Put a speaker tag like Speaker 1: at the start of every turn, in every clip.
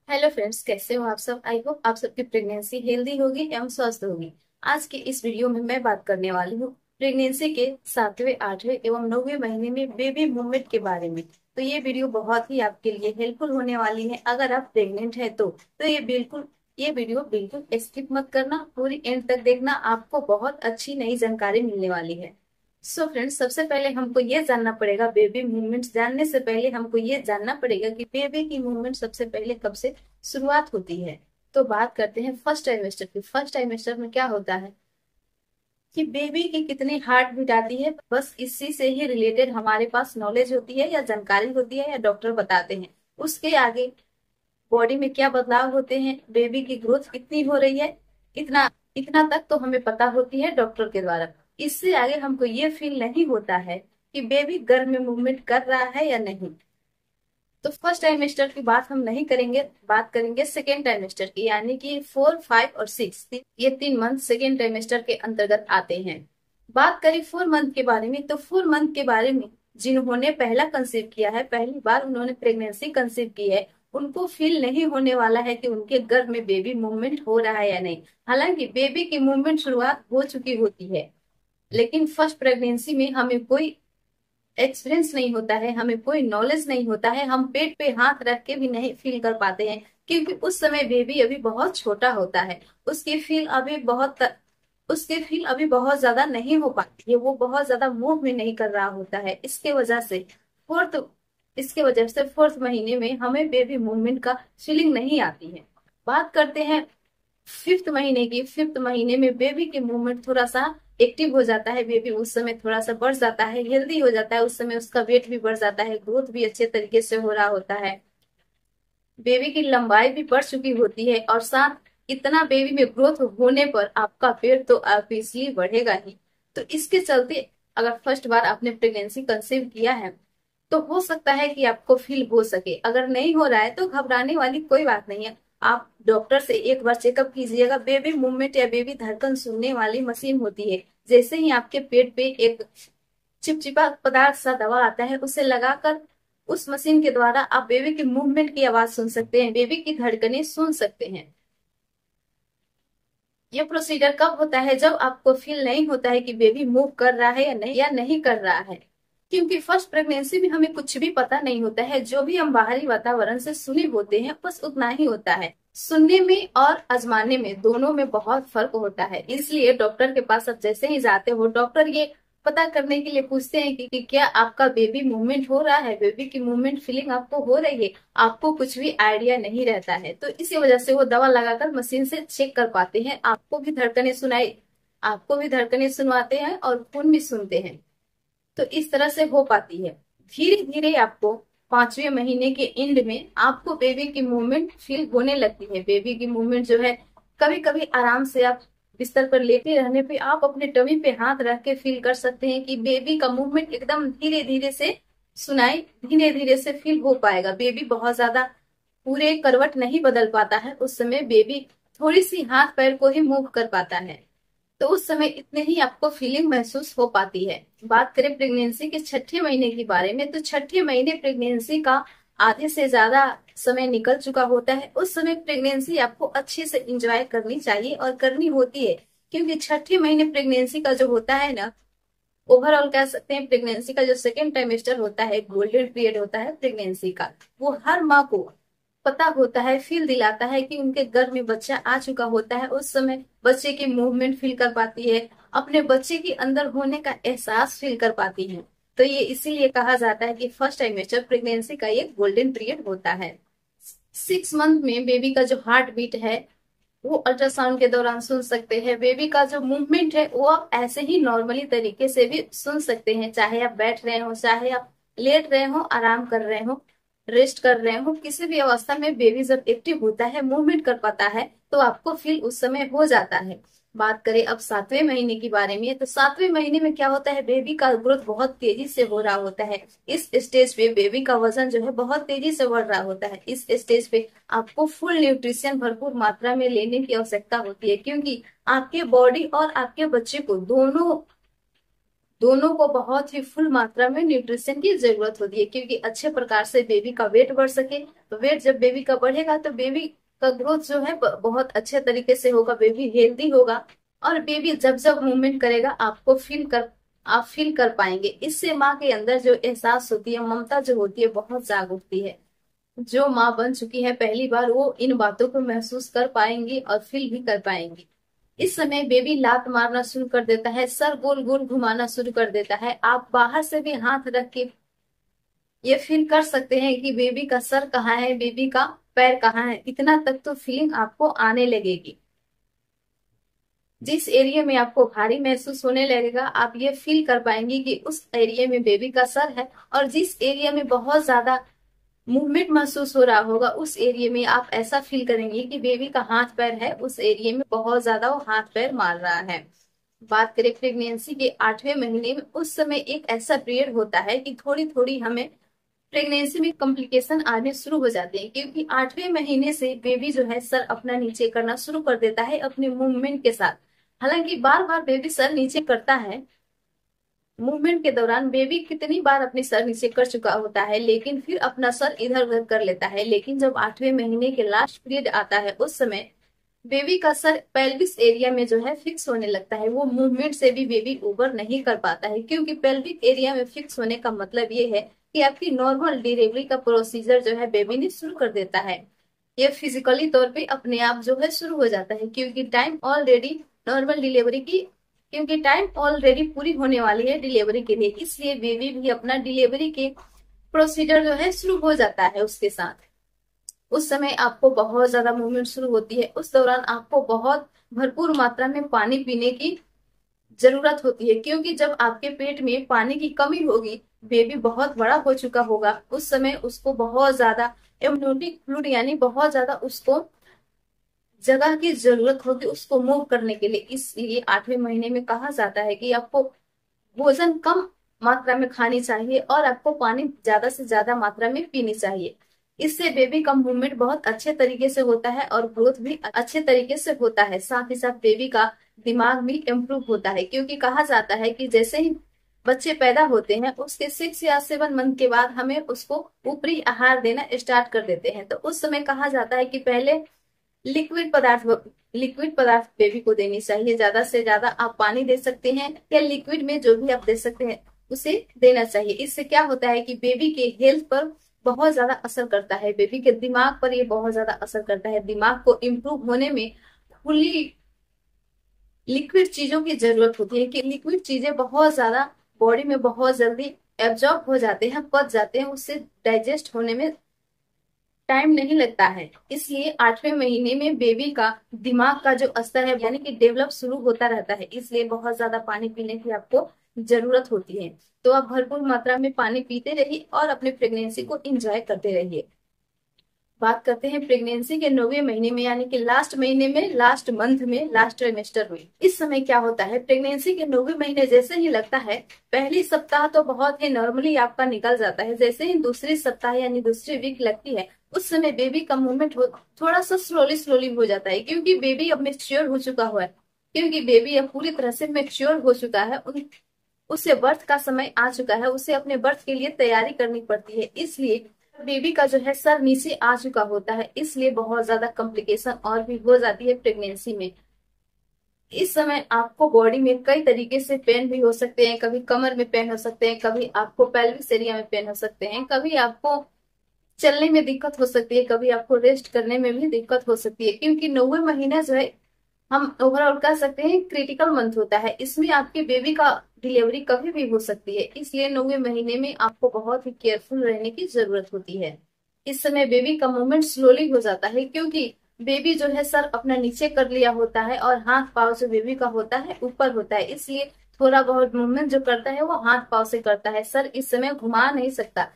Speaker 1: Hello friends, कैसे हो आप सब। आई होप आप सबकी प्रेगनेंसी हेल्दी होगी एवं स्वस्थ होगी। आज के इस वीडियो में मैं बात करने वाली हूँ प्रेगनेंसी के 7वें 8वें एवं 9वें महीने में बेबी मूवमेंट के बारे में। तो ये वीडियो बहुत ही आपके लिए हेल्पफुल होने वाली है। अगर आप प्रेग्नेंट है तो ये वीडियो बिल्कुल स्किप मत करना, पूरी एंड तक देखना। आपको बहुत अच्छी नई जानकारी मिलने वाली है। सो फ्रेंड्स, सबसे पहले हमको ये जानना पड़ेगा, बेबी मूवमेंट्स जानने से पहले हमको ये जानना पड़ेगा कि बेबी की मूवमेंट सबसे पहले कब से शुरुआत होती है। तो बात करते हैं फर्स्ट ट्राइमेस्टर की। फर्स्ट ट्राइमेस्टर में क्या होता है कि बेबी की कितनी हार्ट बीट आती है, बस इसी से ही रिलेटेड हमारे पास नॉलेज होती है या जानकारी होती है या डॉक्टर बताते हैं। उसके आगे बॉडी में क्या बदलाव होते हैं, बेबी की ग्रोथ कितनी हो रही है, इतना इतना तक तो हमें पता होती है डॉक्टर के द्वारा। इससे आगे हमको ये फील नहीं होता है कि बेबी गर्भ में मूवमेंट कर रहा है या नहीं। तो फर्स्ट ट्राइमेस्टर की बात हम नहीं करेंगे, बात करेंगे सेकेंड ट्राइमेस्टर की, यानी कि 4 5 और 6। ये 3 मंथ सेकेंड ट्राइमेस्टर के अंतर्गत आते हैं। बात करें 4 मंथ के बारे में, तो 4 मंथ के बारे में जिन्होंने पहला कंसीव किया है, पहली बार उन्होंने प्रेगनेंसी कंसीव की है, उनको फील नहीं होने वाला है कि उनके गर्भ में बेबी मूवमेंट हो रहा है या नहीं। हालांकि बेबी की मूवमेंट शुरुआत हो चुकी होती है, लेकिन फर्स्ट प्रेगनेंसी में हमें कोई एक्सपीरियंस नहीं होता है, हमें कोई नॉलेज नहीं होता है, हम पेट पे हाथ रख के भी नहीं फील कर पाते हैं, क्योंकि उस समय बेबी अभी बहुत छोटा होता है। उसकी फील अभी बहुत उसकी फील अभी बहुत ज्यादा नहीं हो पाती है, वो बहुत ज्यादा मूव भी नहीं कर रहा होता है। फोर्थ इसके वजह से 4th महीने में हमें बेबी मूवमेंट का फीलिंग नहीं आती है। बात करते हैं 5th महीने की। 5th महीने में बेबी के मूवमेंट थोड़ा सा एक्टिव हो जाता है। बेबी उस समय थोड़ा सा बढ़ जाता है, हेल्दी हो जाता है। उस समय उसका वेट भी बढ़ जाता है, ग्रोथ भी अच्छे तरीके से हो रहा होता है, बेबी की लंबाई भी बढ़ चुकी होती है। और साथ इतना बेबी में ग्रोथ होने पर आपका पेट तो ऑब्वियसली बढ़ेगा ही। तो इसके चलते अगर फर्स्ट बार आपने प्रेगनेंसी कंसीव किया है तो हो सकता है कि आपको फील हो सके। अगर नहीं हो रहा है तो घबराने वाली कोई बात नहीं है। आप डॉक्टर से एक बार चेकअप कीजिएगा। बेबी मूवमेंट या बेबी धड़कन सुनने वाली मशीन होती है। जैसे ही आपके पेट पे एक चिपचिपा पदार्थ सा दवा आता है, उसे लगाकर उस मशीन के द्वारा आप बेबी की मूवमेंट की आवाज सुन सकते हैं, बेबी की धड़कनें सुन सकते हैं। ये प्रोसीजर कब होता है? जब आपको फील नहीं होता है कि बेबी मूव कर रहा है या नहीं कर रहा है। क्योंकि फर्स्ट प्रेगनेंसी में हमें कुछ भी पता नहीं होता है, जो भी हम बाहरी वातावरण से सुने होते हैं बस उतना ही होता है। सुनने में और आजमाने में दोनों में बहुत फर्क होता है। इसलिए डॉक्टर के पास आप जैसे ही जाते हो, डॉक्टर ये पता करने के लिए पूछते हैं कि क्या आपका बेबी मूवमेंट हो रहा है, बेबी की मूवमेंट फीलिंग आपको हो रही है। आपको कुछ भी आइडिया नहीं रहता है, तो इसी वजह से वो दवा लगाकर मशीन से चेक कर पाते हैं। आपको भी धड़कनें सुनवाते हैं और खून भी सुनते हैं। तो इस तरह से हो पाती है। धीरे धीरे आपको 5वें महीने के एंड में आपको बेबी की मूवमेंट फील होने लगती है। बेबी की मूवमेंट जो है, कभी कभी आराम से आप बिस्तर पर लेटे रहने पे आप अपने टमी पे हाथ रख के फील कर सकते हैं कि बेबी का मूवमेंट एकदम धीरे धीरे से फील हो पाएगा। बेबी बहुत ज्यादा पूरे करवट नहीं बदल पाता है, उस समय बेबी थोड़ी सी हाथ पैर को ही मूव कर पाता है। तो उस समय इतने ही आपको फीलिंग महसूस हो पाती है। बात करें प्रेगनेंसी के 6ठे महीने के बारे में, तो 6ठे महीने प्रेगनेंसी का आधे से ज्यादा समय निकल चुका होता है। उस समय प्रेगनेंसी आपको अच्छे से एंजॉय करनी चाहिए और करनी होती है, क्योंकि 6ठे महीने प्रेगनेंसी का जो होता है ना, ओवरऑल कह सकते हैं प्रेगनेंसी का जो सेकेंड ट्राइमेस्टर होता है, गोल्डन पीरियड होता है प्रेगनेंसी का। वो हर माँ को पता होता है, फील दिलाता है कि उनके गर्भ में बच्चा आ चुका होता है। उस समय बच्चे की मूवमेंट फील कर पाती है, अपने बच्चे के अंदर होने का एहसास फील कर पाती है। तो ये इसीलिए कहा जाता है कि फर्स्ट ट्राइमेस्टर प्रेगनेंसी का ये गोल्डन पीरियड होता है। 6 मंथ में बेबी का जो हार्ट बीट है वो अल्ट्रासाउंड के दौरान सुन सकते हैं। बेबी का जो मूवमेंट है वो आप ऐसे ही नॉर्मली तरीके से भी सुन सकते हैं, चाहे आप बैठ रहे हो, चाहे आप लेट रहे हो, आराम कर रहे हो, रेस्ट कर रहे हो, किसी भी अवस्था में बेबी जब एक्टिव होता है, मूवमेंट कर पाता है, तो आपको फील उस समय हो जाता है। बात करें अब 7वें महीने के बारे में, तो 7वें महीने में क्या होता है, बेबी का ग्रोथ बहुत तेजी से हो रहा होता है। इस स्टेज पे बेबी का वजन जो है बहुत तेजी से बढ़ रहा होता है। इस स्टेज पे आपको फुल न्यूट्रिशन भरपूर मात्रा में लेने की आवश्यकता होती है, क्योंकि आपके बॉडी और आपके बच्चे को दोनों दोनों को बहुत ही फुल मात्रा में न्यूट्रिशन की जरूरत होती है, क्योंकि अच्छे प्रकार से बेबी का वेट बढ़ सके। तो वेट जब बेबी का बढ़ेगा तो बेबी का ग्रोथ जो है बहुत अच्छे तरीके से होगा, बेबी हेल्दी होगा। और बेबी जब जब मूवमेंट करेगा आप फील कर पाएंगे। इससे माँ के अंदर जो एहसास होती है, ममता जो होती है, बहुत जाग उठती है। जो माँ बन चुकी है पहली बार, वो इन बातों को महसूस कर पाएंगी और फील भी कर पाएंगी। इस समय बेबी लात मारना शुरू कर देता है, सर गोल गोल घुमाना शुरू कर देता है। आप बाहर से भी हाथ रख के ये फील कर सकते हैं कि बेबी का सर कहाँ है, बेबी का पैर कहाँ है। इतना तक तो फीलिंग आपको आने लगेगी। जिस एरिया में आपको भारी महसूस होने लगेगा, आप ये फील कर पाएंगे कि उस एरिया में बेबी का सर है। और जिस एरिया में बहुत ज्यादा मूवमेंट महसूस हो रहा होगा, उस एरिया में आप ऐसा फील करेंगे कि बेबी का हाथ पैर है, उस एरिया में बहुत ज्यादा वो हाथ पैर मार रहा है। बात करें प्रेगनेंसी के 8वें महीने में, उस समय एक ऐसा पीरियड होता है कि थोड़ी थोड़ी हमें प्रेगनेंसी में कॉम्प्लिकेशन आने शुरू हो जाते हैं, क्योंकि 8वें महीने से बेबी जो है सर अपना नीचे करना शुरू कर देता है अपने मूवमेंट के साथ। हालांकि बार बार बेबी सर नीचे करता है, मूवमेंट के दौरान बेबी कितनी बार अपने सर नीचे कर चुका होता है, लेकिन फिर अपना सर इधर उधर कर लेता है। लेकिन जब 8वें महीने के लास्ट पीरियड आता है, उस समय बेबी का सर पेल्विस एरिया में जो है फिक्स होने लगता है। वो मूवमेंट से भी बेबी ओवर नहीं कर पाता है, क्योंकि पेल्विक एरिया में फिक्स होने का मतलब ये है कि आपकी नॉर्मल डिलीवरी का प्रोसीजर जो है बेबी ने शुरू कर देता है। ये फिजिकली तौर पे अपने आप जो है शुरू हो जाता है, नॉर्मल डिलीवरी की क्योंकि टाइम ऑलरेडी पूरी होने वाली है डिलीवरी के लिए। इसलिए बेबी भी अपना डिलीवरी के प्रोसीजर जो है शुरू हो जाता है उसके साथ। उस समय आपको बहुत ज्यादा मूवमेंट शुरू होती है। उस दौरान आपको बहुत भरपूर मात्रा में पानी पीने की जरूरत होती है, क्योंकि जब आपके पेट में पानी की कमी होगी, बेबी बहुत बड़ा हो चुका होगा, उस समय उसको बहुत ज्यादा एमनियोटिक फ्लूइड यानी बहुत ज्यादा उसको जगह की जरूरत होगी उसको मूव करने के लिए। इसलिए 8वें महीने में कहा जाता है कि आपको भोजन कम मात्रा में खानी चाहिए और आपको पानी ज्यादा से ज्यादा मात्रा में पीनी चाहिए। इससे बेबी का मूवमेंट बहुत अच्छे तरीके से होता है और ग्रोथ भी अच्छे तरीके से होता है। साथ ही साथ बेबी का दिमाग भी इम्प्रूव होता है, क्योंकि कहा जाता है कि जैसे ही बच्चे पैदा होते हैं, उसके 6 या 7 मंथ के बाद हमें उसको ऊपरी आहार देना स्टार्ट कर देते हैं। तो उस समय कहा जाता है कि पहले लिक्विड पदार्थ लिक्विड पदार्थ बेबी को देनी चाहिए। ज्यादा से ज्यादा आप पानी दे सकते हैं या लिक्विड में जो भी आप दे सकते हैं उसे देना चाहिए। इससे क्या होता है कि बेबी के हेल्थ पर बहुत ज्यादा असर करता है, बेबी के दिमाग पर ये बहुत ज्यादा असर करता है। दिमाग को इम्प्रूव होने में फुल्ली लिक्विड चीजों की जरूरत होती है, कि लिक्विड चीजें बहुत ज्यादा बॉडी में बहुत जल्दी एब्जॉर्ब हो जाते हैं, पच जाते हैं, उससे डाइजेस्ट होने में टाइम नहीं लगता है। इसलिए 8वें महीने में बेबी का दिमाग का जो स्तर है यानी कि डेवलप शुरू होता रहता है। इसलिए बहुत ज्यादा पानी पीने की आपको जरूरत होती है। तो आप भरपूर मात्रा में पानी पीते रहिए और अपनी प्रेगनेंसी को एंजॉय करते रहिए। बात करते हैं प्रेगनेंसी के 9वें महीने में, यानी कि लास्ट महीने में, लास्ट मंथ में, लास्ट ट्राइमेस्टर में। इस समय क्या होता है, प्रेगनेंसी के 9वें महीने जैसे ही लगता है, पहली सप्ताह तो बहुत ही नॉर्मली आपका निकल जाता है। जैसे ही दूसरी सप्ताह यानी दूसरी वीक लगती है, उस समय बेबी का मूवमेंट थोड़ा सा स्लोली स्लोली हो जाता है, क्योंकि बेबी अब मेच्योर हो चुका हुआ है। क्योंकि बेबी अब पूरी तरह से मेच्योर हो चुका है, उसे बर्थ का समय आ चुका है, उसे अपने बर्थ के लिए तैयारी करनी पड़ती है। इसलिए बेबी का जो है सर नीचे आ चुका होता है, इसलिए बहुत ज्यादा कॉम्प्लिकेशन और भी हो जाती है प्रेगनेंसी में। इस समय आपको बॉडी में कई तरीके से पेन भी हो सकते हैं, कभी कमर में पेन हो सकते हैं, कभी आपको पेल्विस एरिया में पेन हो सकते हैं, कभी आपको चलने में दिक्कत हो सकती है, कभी आपको रेस्ट करने में भी दिक्कत हो सकती है। क्योंकि 9वें महीना जो है हम ओवरऑल कह सकते हैं क्रिटिकल मंथ होता है। इसमें आपके बेबी का डिलीवरी कभी भी हो सकती है, इसलिए 9वें महीने में आपको बहुत ही केयरफुल रहने की जरूरत होती है। इस समय बेबी का मूवमेंट स्लोली हो जाता है, क्योंकि बेबी जो है सर अपना नीचे कर लिया होता है और हाथ पाव जो बेबी का होता है ऊपर होता है। इसलिए थोड़ा बहुत मूवमेंट जो करता है वो हाथ पाव से करता है, सर इस समय घुमा नहीं सकता।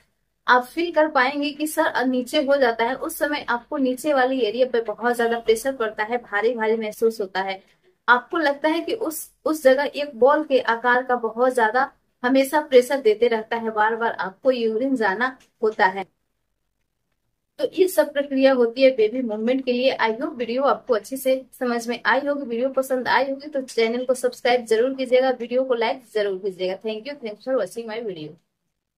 Speaker 1: आप फील कर पाएंगे कि सर नीचे हो जाता है, उस समय आपको नीचे वाली एरिया पे बहुत ज्यादा प्रेशर पड़ता है, भारी भारी महसूस होता है। आपको लगता है कि उस जगह एक बॉल के आकार का बहुत ज्यादा हमेशा प्रेशर देते रहता है, बार बार आपको यूरिन जाना होता है। तो ये सब प्रक्रिया होती है बेबी मूवमेंट के लिए। आई होप वीडियो आपको अच्छे से समझ में आई होगी। वीडियो पसंद आई होगी तो चैनल को सब्सक्राइब जरूर कीजिएगा, वीडियो को लाइक जरूर कीजिएगा। Thank you for watching my video.